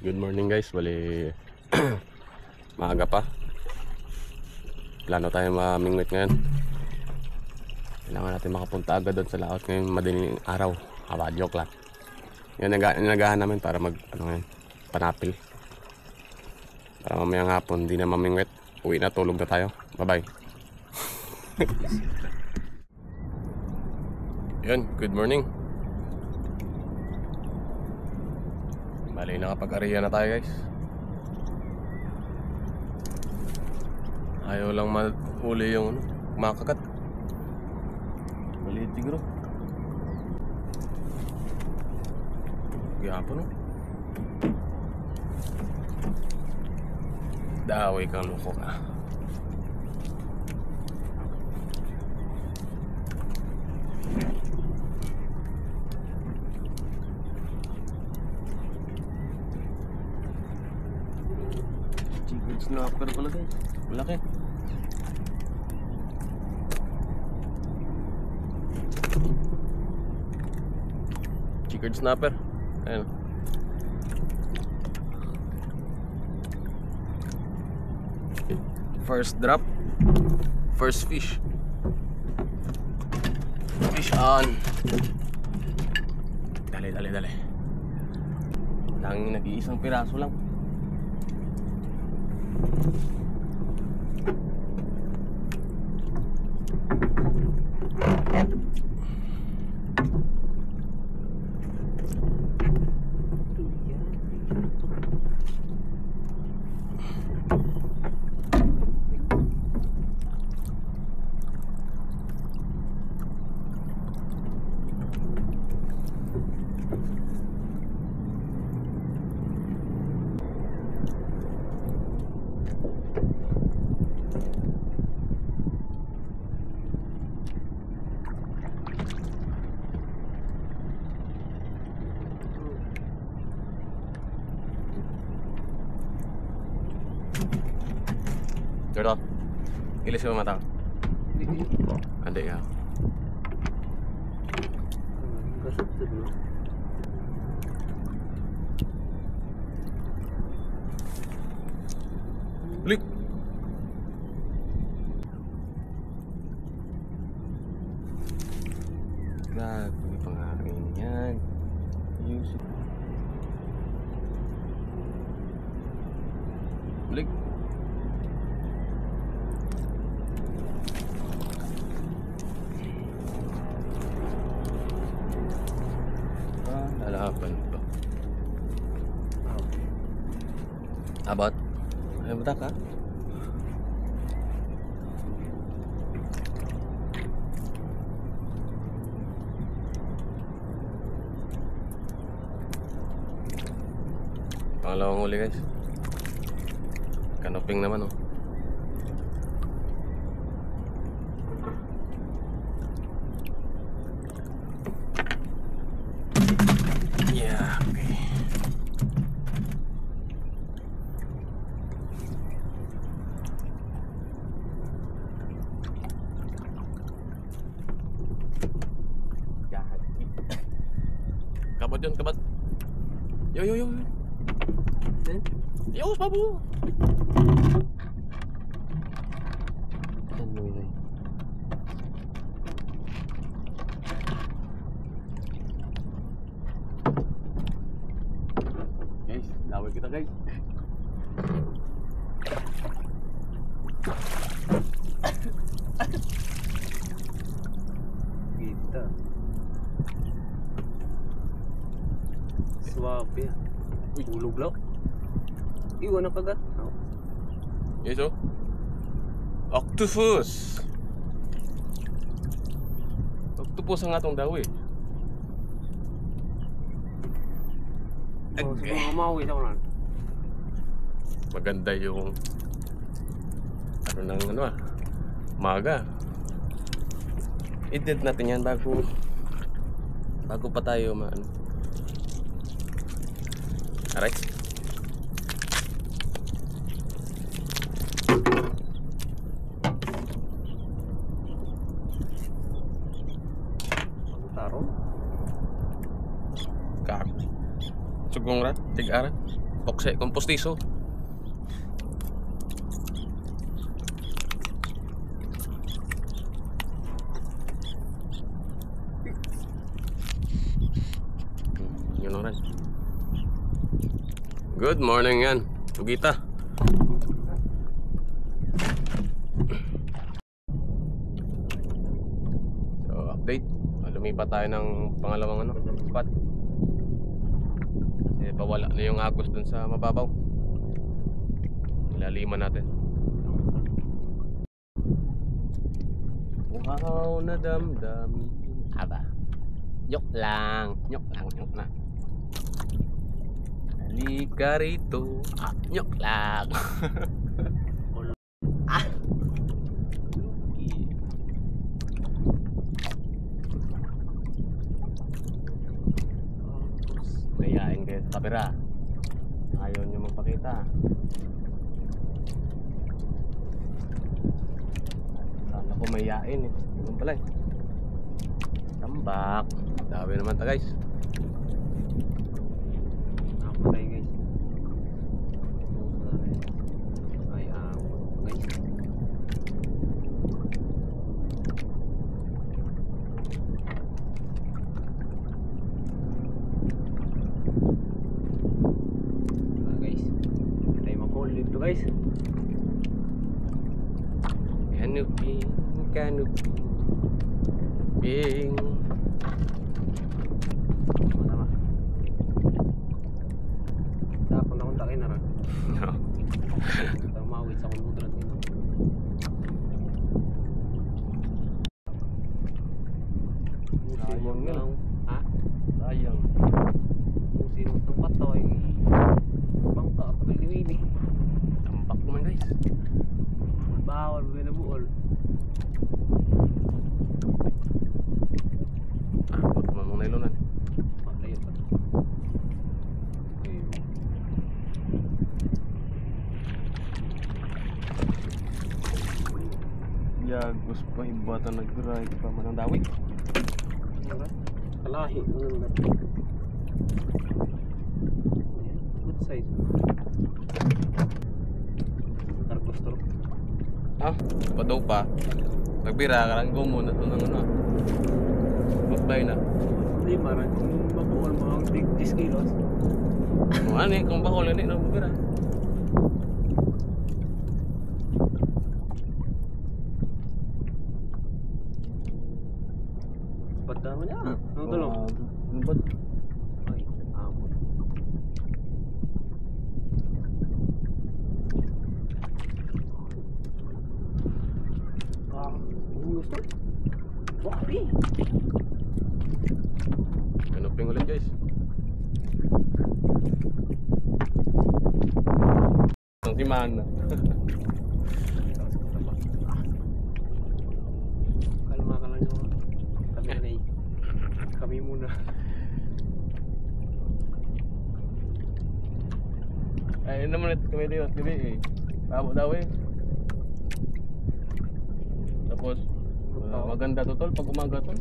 Good morning guys, bali maaga pa. Plano tayo mamingwit ngayon. Kailangan natin makapunta agad doon sa laot ngayong madaling araw. Joke lang. Yan nagahan namin para panapil. Para mamayang hapon, hindi na mamingwit. Uwi na, tulog na tayo. Bye bye. Yun, good morning. Bali, nakapag-ariya na tayo guys. Ayaw lang mahuli yung makakat. Maliit siguro. Gapon no? Daway kang loko ka. Chicken snapper pala guys. Malaki. Chicken snapper. Ayan. First drop. First fish. Fish on. Dali. Tanging nag-iisang piraso lang. Jodoh, ilis mo mata. Ada ya. Balik. Grabe pangarin yan. Yusuf. Balik. Lalaban to. Abot. Ay buta ka. Pangalawang huli guys. Kanoping naman oh. Kabat yun, kabat. Yo. Yo, babu. Guys, laway kita guys. Kita. Swabe. Ulog lang. Iwan na kagat. Yes oh. Octopus. Octopus ang atong daw eh. Oh, okay. Mawi sa kanan. Maganda yung maga. I-edit natin yan bago pa tayo Alright. Tarong. Kak. Sugong rat, tig-arat. Pokse kung postiso. Yun lang rin. Good morning yan. Tugita. So update. Lumipat tayo ng pangalawang spot. Kasi pawala na yung agos dun sa mababaw. Ilaliman natin. Wow, nadamdami. Aba. Joke lang. Joke lang. Halika rito. Nyok lang. Mayayain kayo sa kamera. Ayaw nyo magpakita. Sana ko mayayain eh. Ganun pala eh. Tambak. Dami naman ta guys. Patay guys. Ay, guys. Guys. Tayo mag-call dito guys. Canopy. Bing. Tama. Tapos na kontakin na rin. No. Mawit sa kundudran din. Sayang yun. Ha? Sayang. Kung sino tempat to ay bangka at pagkaliwini. Tambak naman guys. Bawal mo na buol. Huwag naman mong nailonan. Layo pa. Yagos pa ibata nag-ride pa man ang dawi. Kalahi. Good size. Cargostor. Padaw pa. Nagbira ka lang muna ito ng ano. Goodbye na. Lima rin. Kung mabuol mo ang 10 kilos. Ano eh, kung bakol hindi na magbira. Banda mo niya. Ano tulong? Ano ba? Ay, amon. Gusto? Wapi! Kanuping ulit guys. Ang timaan na. Kalma ka lang yung kami na kami muna. Ay, naman ito kami dito. Gabi eh. Tabo daw eh. Tapos, maganda to tol pag umaga tol.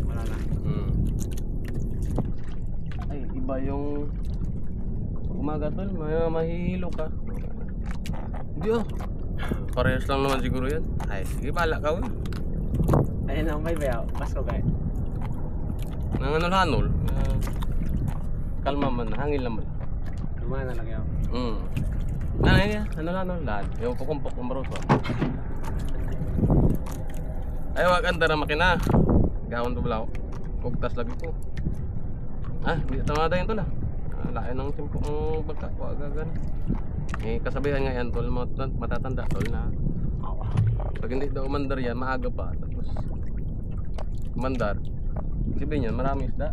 Wala na. Ay, iba yung pag umaga tol, mahihilo ka. Hindi oh. Parehas lang naman siguro yan. Ay, sige bala ka oh. Ayun ang may bayaw. Pasko kayo. Nanganol-hanol. Kalma man, hangin naman. Lumana lang yaw. Ano yan? Hanol-hanol lahat. Yung kukumpok ng baros oh. Ay, wag anda na makina. Gawon to balaw. Pugtas lagi ko. Hindi tama dayon tol ah. Lain ng simpo ang bagka. Wag gagan. Eh, kasabihan nga yan tol, matatanda tol na. Pag hindi daw umandar yan, maaga pa. Tapos, umandar. Sabihin yan, marami isda.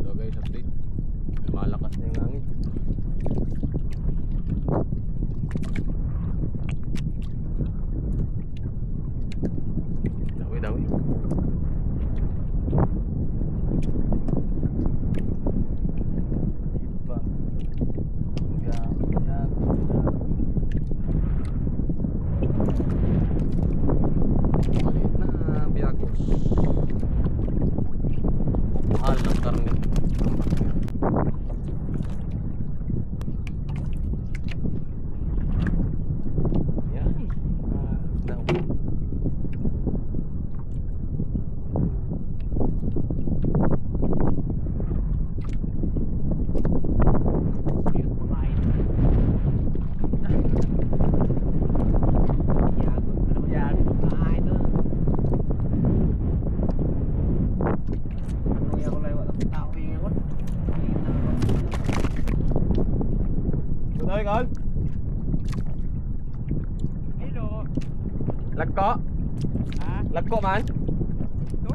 So guys, update. Malakas na yung hangin. Dawi. Iba. Tingol? Hello. Lagko? Ha? Lagko man? Ito?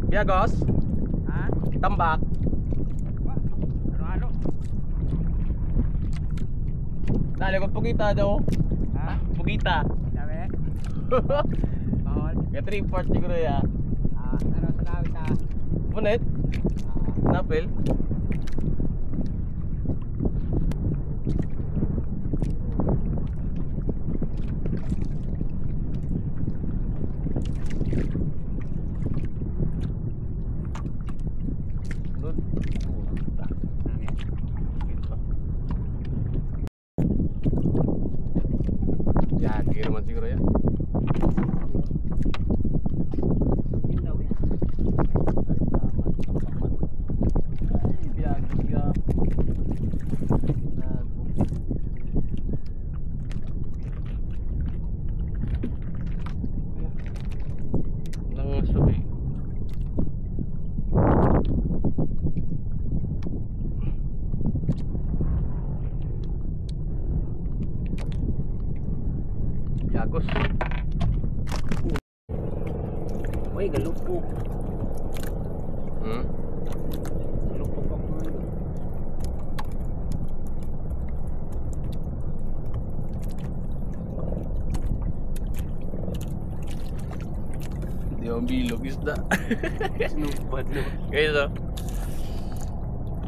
Biagos? Ha? Tambak? Ano? Dali ko pugita daw. Ha? Pugita. Sabi? Bawal. Kaya 3/4 siguro ya. Ano sa lawit ha? Munit? Napil? Good. Yagi naman siguro yan. Yun daw yan. Ay, biyagi ka. Lang sabi. Yagos. Uy, galupok. Hmm? Galupok ako ngayon. Hindi ako bilog isda. Sinupad na. Guys, oh.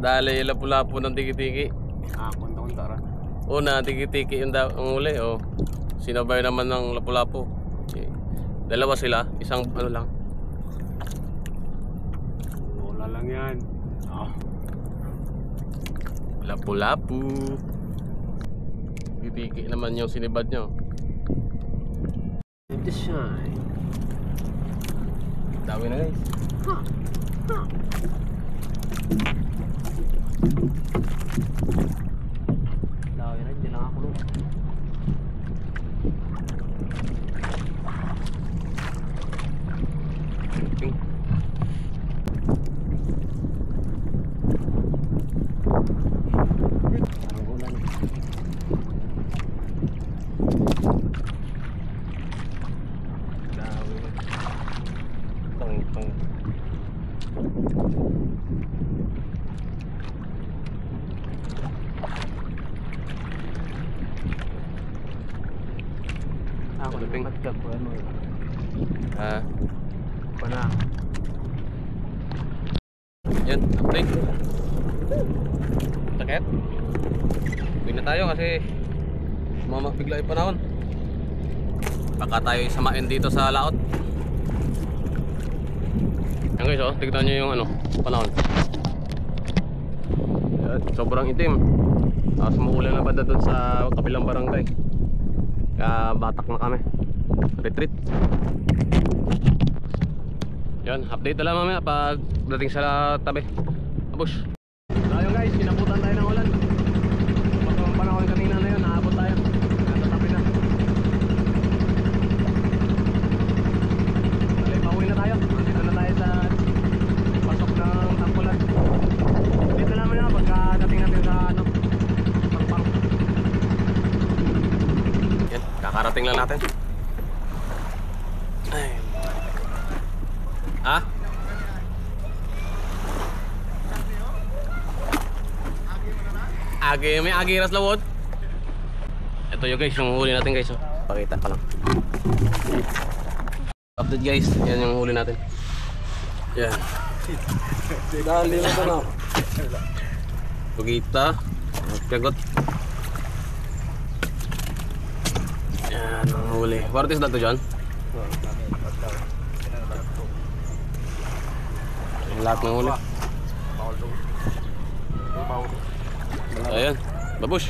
Dali lapu-lapu ng tiki-tiki. Kunta-kunta ra. Una, tiki-tiki yung ang uli, oh. Sinabay naman ng lapu-lapu. Okay. Dalawa sila, isang ano lang. Wala lang yan. Lapu-lapu. Tiki-tiki naman yung sinibad nyo. Let the shine. Dami na guys. Lawi na, hindi lang ako nun. Ping. Ang ulan. Dami na. Tong. Ako na Ping. matgab ko ano. Ah, Pa na. yan, update. Sakit. Uwi na tayo kasi bigla yung panahon. Baka tayo isamain dito sa laot. Yan guys, oh, tignan nyo yung ano, panahon. Yan, sobrang itim. Tapos muulan na banda dun sa kabilang barangay. Kaya batak na kami. Retreat. Yan, update na lang mamaya pag dating sa tabi. Abush. Tayo guys, kinabutan tayo ng ulan. Pag ang panahon kanina na yun, naabot tayo. Nasa tabi na. Bali, pauwi na tayo. Dito na tayo sa pasok ng Tampulan. Dito naman na pagkadating natin sa ano, Pangpang. Yan, kakarating lang natin. Ay. Ha? May agiras lawod. Ito yung guys, yung huli natin guys, oh. Pakita pa lang. Update guys, yan yung huli natin. Yan. Dali na ito na. Pugita. Kagot. Yan ang huli. What is that to John? Yung lahat ng huli. Ayan, babush.